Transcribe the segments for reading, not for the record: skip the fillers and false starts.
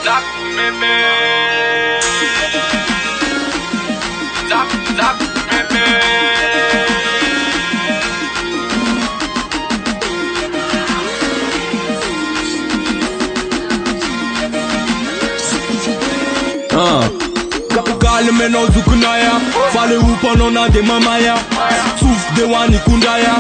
Sag mir mehr. Sag mir mehr. Kale meno zukunaya Fale upa nona de mamaya Suf de wani kundaya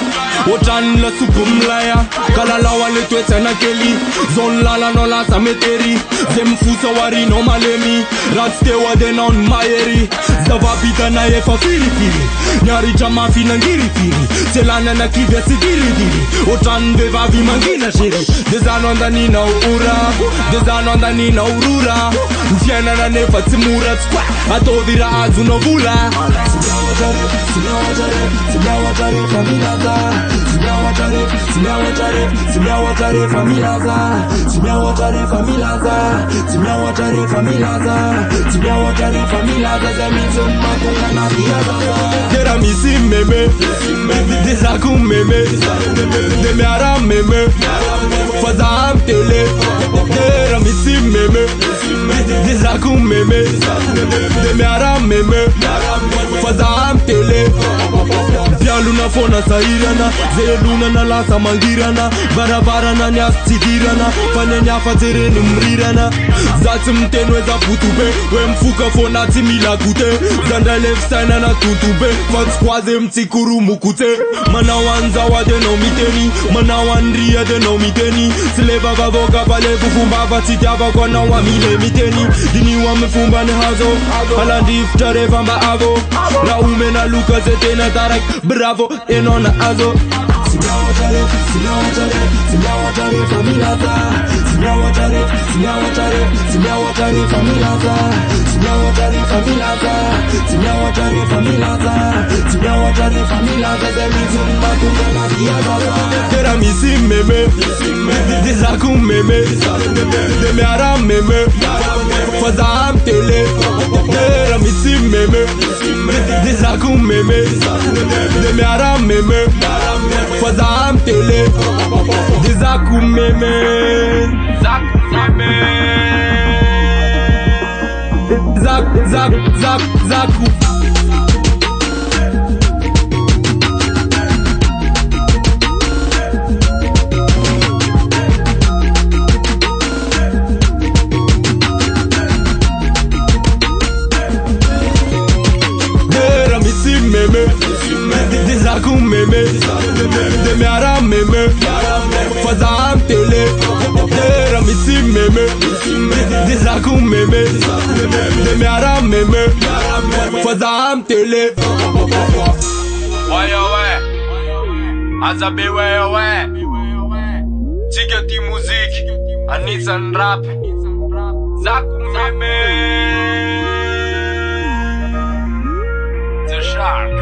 Otan la supumlaya Kala la wale twete na keli Zon lala no la sameteri Zem fusa wari no malemi Ratste wade non mayeri Zava bita na ye fa firi firi Nyari jama fina ngiri firi Selana na kivya si diri diri Otan de vavi mangina shiri Dezanonda ni na ura Dezanonda ni na urura Nfiana na nefa timura tskwa Atodira azu no vula Simyawatare familaza Simyawatare familaza Simyawatare familaza Zemizun makunga na diyaza Dera misi meme Dezaku meme Demiara meme Fazam tele Dera misi meme Dezaku meme Demiara meme Fazam tele Luna fona sairana Zeluna na lasa mangirana Barabarana nya stidirana Fane nya fatere numrirana Zati mtenwe za putube We mfuka fona timila kute Zanda lefstaina na tutube Fatskwaze mtikuru mukute Mana wanza wade no miteni Mana wandria de no miteni Sileva vavoka pale kufumba Vatitava kwa na wamile miteni Dini wamefumba ni hazo Halandi iftare vamba avo La ume na luka zete na tarak Bravo, enona azo Simyawatare familaza Simyawatare familaza Zemizun makunga na diyaza Dera misi meme Dezaku meme Demiara meme Fazam tele Dera misi meme Dezaku meme Demiara meme Fazam tele Dezaku meme Zaku meme Dezaku meme Demiara meme Fazam tele Dera misi meme Dezaku meme Demiara meme Fazam tele Oye ouais Azabe ouais Tigeti muzik Anizan rap Zaku meme The Shark